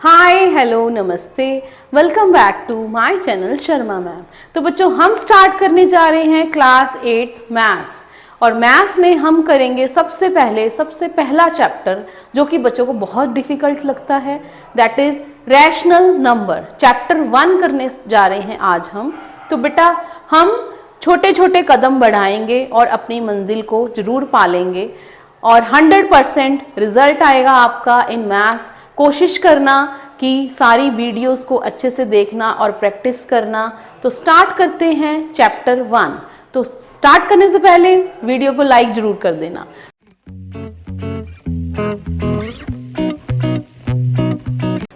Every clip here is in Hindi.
हाय हेलो नमस्ते, welcome back to my channel Sharma ma'am. तो बच्चों हम स्टार्ट करने जा रहे हैं क्लास 8 मैथ्स। और मैथ्स में हम करेंगे सबसे पहला चैप्टर जो कि बच्चों को बहुत डिफिकल्ट लगता है, that is rational number. Chapter 1 करने जा रहे हैं आज हम। तो बेटा हम छोटे छोटे कदम बढ़ाएंगे और अपनी मंजिल को जरूर पालेंगे और 100% रिजल्ट आएगा आपका इन मैथ्स। कोशिश करना कि सारी वीडियोस को अच्छे से देखना और प्रैक्टिस करना। तो स्टार्ट करते हैं चैप्टर 1। तो स्टार्ट करने से पहले वीडियो को लाइक जरूर कर देना।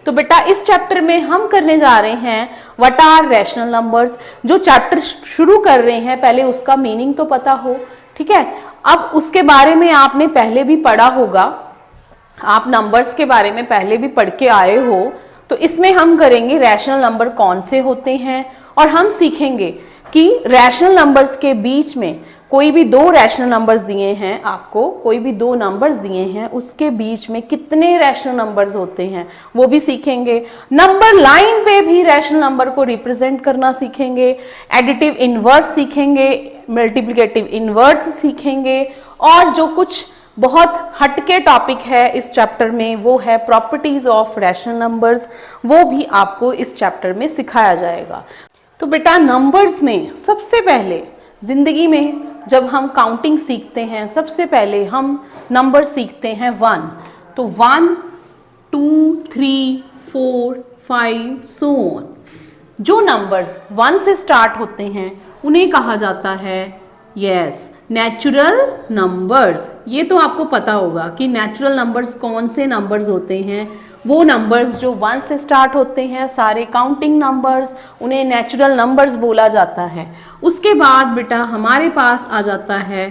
तो बेटा इस चैप्टर में हम करने जा रहे हैं व्हाट आर रैशनल नंबर्स। जो चैप्टर शुरू कर रहे हैं पहले उसका मीनिंग तो पता हो, ठीक है। अब उसके बारे में आपने पहले भी पढ़ा होगा, आप नंबर्स के बारे में पहले भी पढ़ के आए हो। तो इसमें हम करेंगे रैशनल नंबर कौन से होते हैं और हम सीखेंगे कि रैशनल नंबर्स के बीच में कोई भी दो रैशनल नंबर्स दिए हैं आपको, कोई भी दो नंबर्स दिए हैं उसके बीच में कितने रैशनल नंबर्स होते हैं वो भी सीखेंगे। नंबर लाइन पे भी रैशनल नंबर को रिप्रेजेंट करना सीखेंगे। एडिटिव इनवर्स सीखेंगे, मल्टीप्लिकेटिव इनवर्स सीखेंगे और जो कुछ बहुत हटके टॉपिक है इस चैप्टर में वो है प्रॉपर्टीज ऑफ रैशनल नंबर्स, वो भी आपको इस चैप्टर में सिखाया जाएगा। तो बेटा नंबर्स में सबसे पहले जिंदगी में जब हम काउंटिंग सीखते हैं सबसे पहले हम नंबर सीखते हैं 1। तो 1 2 3 4 5 सो ऑन। जो नंबर्स 1 से स्टार्ट होते हैं उन्हें कहा जाता है नेचुरल नंबर्स। ये तो आपको पता होगा कि नेचुरल नंबर्स कौन से नंबर्स होते हैं। वो नंबर्स जो 1 से स्टार्ट होते हैं सारे काउंटिंग नंबर्स, उन्हें नेचुरल नंबर्स बोला जाता है। उसके बाद बेटा हमारे पास आ जाता है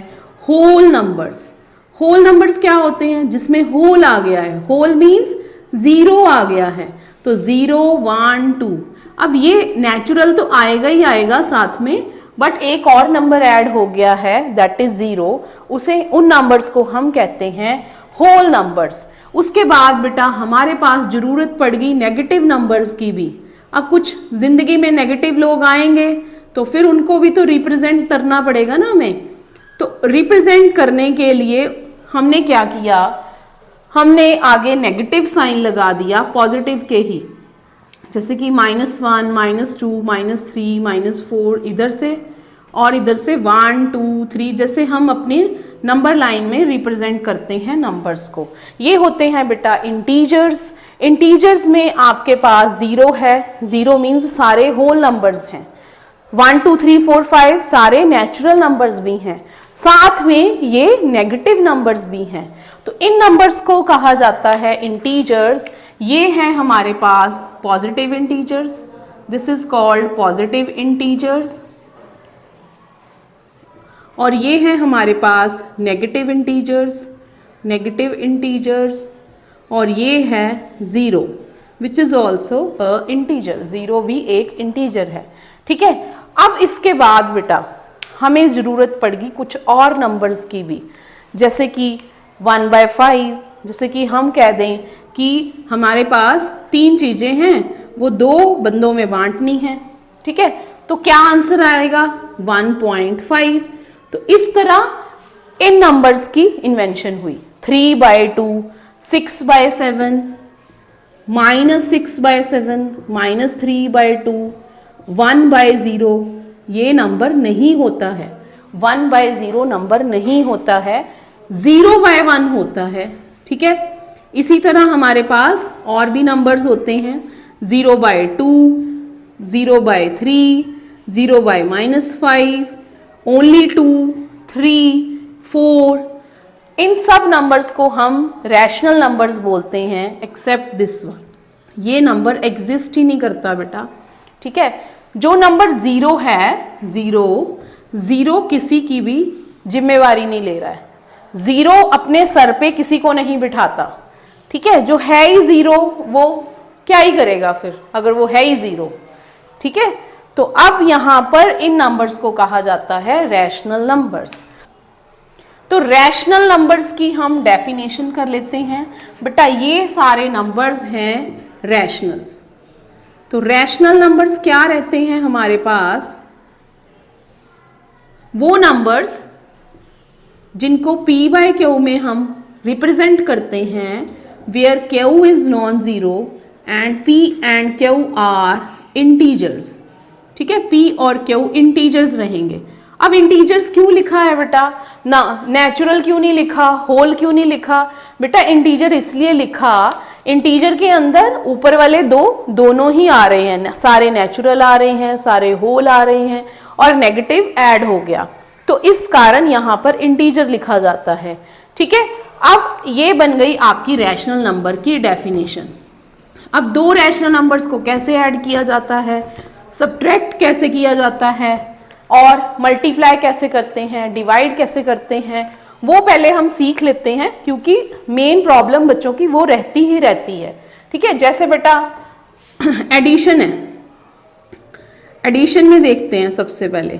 होल नंबर्स। होल नंबर्स क्या होते हैं? जिसमें होल आ गया है, होल मीन्स 0 आ गया है। तो 0 1 2। अब ये नेचुरल तो आएगा ही आएगा साथ में, बट एक और नंबर ऐड हो गया है दैट इज 0। उसे उन नंबर्स को हम कहते हैं होल नंबर्स। उसके बाद बेटा हमारे पास जरूरत पड़ गई नेगेटिव नंबर्स की भी। अब कुछ जिंदगी में नेगेटिव लोग आएंगे तो फिर उनको भी तो रिप्रेजेंट करना पड़ेगा ना हमें। तो रिप्रेजेंट करने के लिए हमने क्या किया, हमने आगे नेगेटिव साइन लगा दिया पॉजिटिव के ही, जैसे कि -1 -2 -3 -4 इधर से और इधर से 1 2 3, जैसे हम अपने नंबर लाइन में रिप्रेजेंट करते हैं नंबर्स को। ये होते हैं बेटा इंटीजर्स। इंटीजर्स में आपके पास 0 है, 0 मीन्स सारे होल नंबर्स हैं। 1 2 3 4 5 सारे नेचुरल नंबर्स भी हैं, साथ में ये नेगेटिव नंबर्स भी हैं। तो इन नंबर्स को कहा जाता है इंटीजर्स। ये हैं हमारे पास positive integers, this is called positive integers. और ये हैं हमारे पास नेगेटिव इंटीजर्स, नेगेटिव इंटीजर्स। और ये है 0 which is also a integer, 0 भी एक इंटीजर है, ठीक है। अब इसके बाद बेटा हमें जरूरत पड़गी कुछ और नंबर्स की भी, जैसे कि 1/5। जैसे कि हम कह दें कि हमारे पास 3 चीजें हैं, वो 2 बंदों में बांटनी है, ठीक है। तो क्या आंसर आएगा? 1.5। तो इस तरह इन नंबर्स की इन्वेंशन हुई। 3/2, 6/7, -6/7, -3/2, 1/0। ये नंबर नहीं होता है, 1/0 नंबर नहीं होता है, 0/1 होता है, ठीक है। इसी तरह हमारे पास और भी नंबर्स होते हैं 0/2, 0/3, 0/-5, ओनली 2, 3, 4। इन सब नंबर्स को हम रैशनल नंबर्स बोलते हैं एक्सेप्ट दिस वन। ये नंबर एग्जिस्ट ही नहीं करता बेटा, ठीक है। जो नंबर 0 है, 0 किसी की भी जिम्मेवारी नहीं ले रहा है। 0 अपने सर पे किसी को नहीं बिठाता, ठीक है। जो है ही 0 वो क्या ही करेगा फिर, अगर वो है ही 0, ठीक है। तो अब यहां पर इन नंबर्स को कहा जाता है रैशनल नंबर्स। तो रैशनल नंबर्स की हम डेफिनेशन कर लेते हैं। बेटा ये सारे नंबर्स हैं रैशनल्स। तो रैशनल नंबर्स क्या रहते हैं हमारे पास? वो नंबर्स जिनको p बाय क्यू में हम रिप्रेजेंट करते हैं, where q is non zero and p and q are integers. ठीक है, p और q इंटीजर्स रहेंगे। अब इंटीजर्स क्यों लिखा है बेटा? ना नेचुरल क्यों नहीं लिखा, होल क्यों नहीं लिखा? बेटा इंटीजर इसलिए लिखा, इंटीजर के अंदर ऊपर वाले दोनों ही आ रहे हैं, सारे नेचुरल आ रहे हैं, सारे होल आ रहे हैं और नेगेटिव ऐड हो गया, तो इस कारण यहां पर इंटीजर लिखा जाता है। ठीक है, अब ये बन गई आपकी रैशनल नंबर की डेफिनेशन। अब दो रैशनल नंबर्स को कैसे ऐड किया जाता है, सब्ट्रैक्ट कैसे किया जाता है और मल्टीप्लाई कैसे करते हैं, डिवाइड कैसे करते हैं, वो पहले हम सीख लेते हैं, क्योंकि मेन प्रॉब्लम बच्चों की वो रहती ही रहती है। ठीक है, जैसे बेटा एडिशन है, एडिशन में देखते हैं। सबसे पहले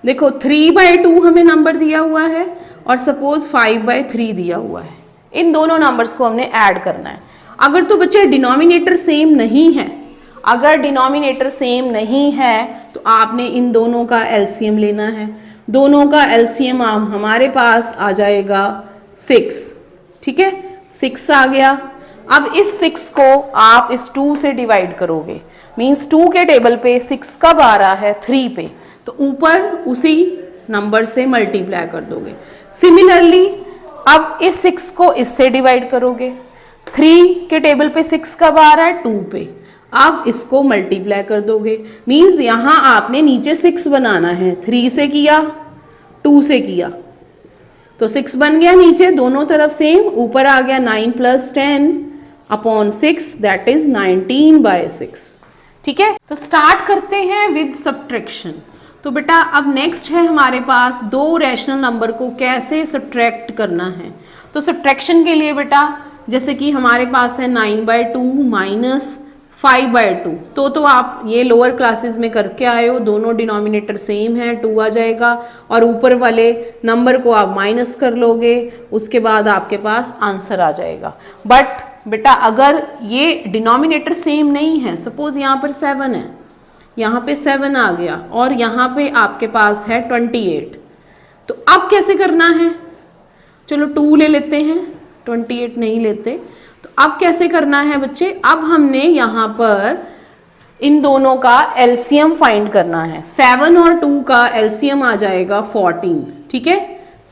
देखो 3/2 हमें नंबर दिया हुआ है और सपोज 5/3 दिया हुआ है। इन दोनों नंबर्स को हमने ऐड करना है। अगर तो बच्चे डिनोमिनेटर सेम नहीं है, अगर डिनोमिनेटर सेम नहीं है तो आपने इन दोनों का एलसीएम लेना है। दोनों का एलसीएम हमारे पास आ जाएगा 6। ठीक है, 6 आ गया। अब इस 6 को आप इस 2 से डिवाइड करोगे, मीन्स 2 के टेबल पे 6 कब आ रहा है? 3 पे, तो ऊपर उसी नंबर से मल्टीप्लाई कर दोगे। सिमिलरली अब इस 6 को इससे डिवाइड करोगे, 3 के टेबल पे 6 कब आ रहा है? 2 पे, अब इसको मल्टीप्लाई कर दोगे। मीन्स यहां आपने नीचे 6 बनाना है, 3 से किया, 2 से किया, तो 6 बन गया नीचे, दोनों तरफ सेम, ऊपर आ गया 9 + 10 अपॉन 6, दैट इज 19/6। ठीक है, तो स्टार्ट करते हैं विद सब्ट्रैक्शन। तो बेटा अब नेक्स्ट है हमारे पास दो रैशनल नंबर को कैसे सब्ट्रैक्ट करना है। तो सब्ट्रैक्शन के लिए बेटा जैसे कि हमारे पास है 9/2 माइनस 5/2, तो आप ये लोअर क्लासेस में करके आए हो, दोनों डिनोमिनेटर सेम है, 2 आ जाएगा और ऊपर वाले नंबर को आप माइनस कर लोगे, उसके बाद आपके पास आंसर आ जाएगा। बट बेटा अगर ये डिनोमिनेटर सेम नहीं है, सपोज यहाँ पर 7 है, यहाँ पे 7 आ गया और यहाँ पे आपके पास है 28, तो अब कैसे करना है? चलो 2 ले लेते हैं, 28 नहीं लेते। तो अब कैसे करना है बच्चे? अब हमने यहाँ पर इन दोनों का एलसीएम फाइंड करना है। 7 और 2 का एलसीएम आ जाएगा 14। ठीक है,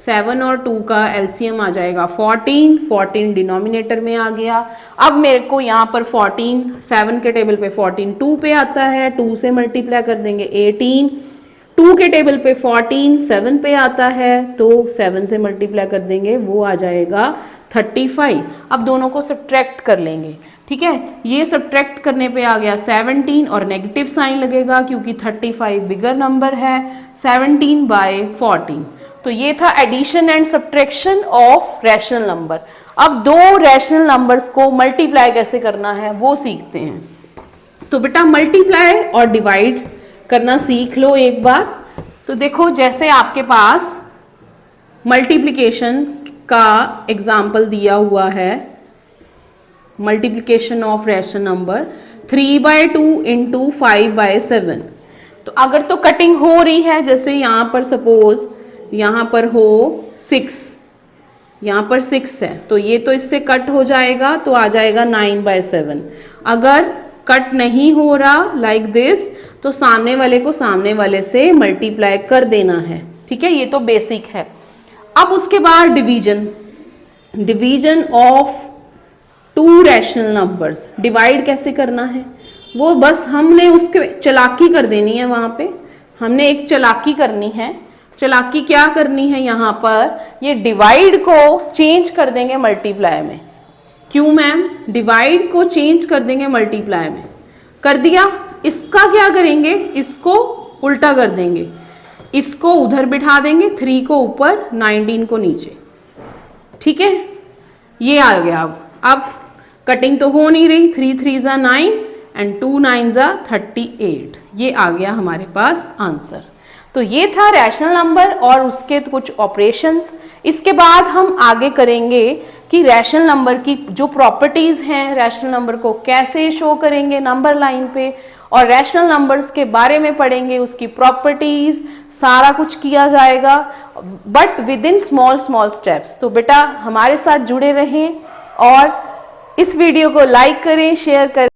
7 और 2 का एलसीएम आ जाएगा 14, 14 डिनोमिनेटर में आ गया। अब मेरे को यहाँ पर 14, 7 के टेबल पे 14 2 पे आता है, 2 से मल्टीप्लाई कर देंगे 18, 2 के टेबल पे 14 7 पे आता है, तो 7 से मल्टीप्लाई कर देंगे, वो आ जाएगा 35। अब दोनों को सब्ट्रैक्ट कर लेंगे। ठीक है, ये सब्ट्रैक्ट करने पे आ गया 17 और नेगेटिव साइन लगेगा क्योंकि 35 बिगर नंबर है, 17/14। तो ये था addition and subtraction of rational number. अब दो रैशनल नंबर्स को मल्टीप्लाई कैसे करना है वो सीखते हैं। तो बेटा मल्टीप्लाई और डिवाइड करना सीख लो एक बार। तो देखो जैसे आपके पास मल्टीप्लिकेशन का एग्जाम्पल दिया हुआ है, multiplication of rational number 3/2 into 5/7। तो अगर तो कटिंग हो रही है, जैसे यहाँ पर सपोज यहाँ पर हो 6, यहाँ पर 6 है, तो ये तो इससे कट हो जाएगा, तो आ जाएगा 9/7। अगर कट नहीं हो रहा लाइक दिस, तो सामने वाले को सामने वाले से मल्टीप्लाई कर देना है। ठीक है, ये तो बेसिक है। अब उसके बाद division, division of 2 rational numbers, divide कैसे करना है वो बस हमने उसके चालाकी कर देनी है। वहां पे हमने एक चालाकी करनी है। चालाकी क्या करनी है? यहाँ पर ये डिवाइड को चेंज कर देंगे मल्टीप्लाई में। क्यों मैम? डिवाइड को चेंज कर देंगे मल्टीप्लाई में। कर दिया, इसका क्या करेंगे? इसको उल्टा कर देंगे, इसको उधर बिठा देंगे, 3 को ऊपर 19 को नीचे। ठीक है, ये आ गया। अब कटिंग तो हो नहीं रही, 3 3 = 9 एंड 2 9 = 38। ये आ गया हमारे पास आंसर। तो ये था रैशनल नंबर और उसके कुछ ऑपरेशंस। इसके बाद हम आगे करेंगे कि रैशनल नंबर की जो प्रॉपर्टीज हैं, रैशनल नंबर को कैसे शो करेंगे नंबर लाइन पे, और रैशनल नंबर्स के बारे में पढ़ेंगे, उसकी प्रॉपर्टीज, सारा कुछ किया जाएगा, but with in small small steps. तो बेटा हमारे साथ जुड़े रहें और इस वीडियो को लाइक करें, शेयर करें।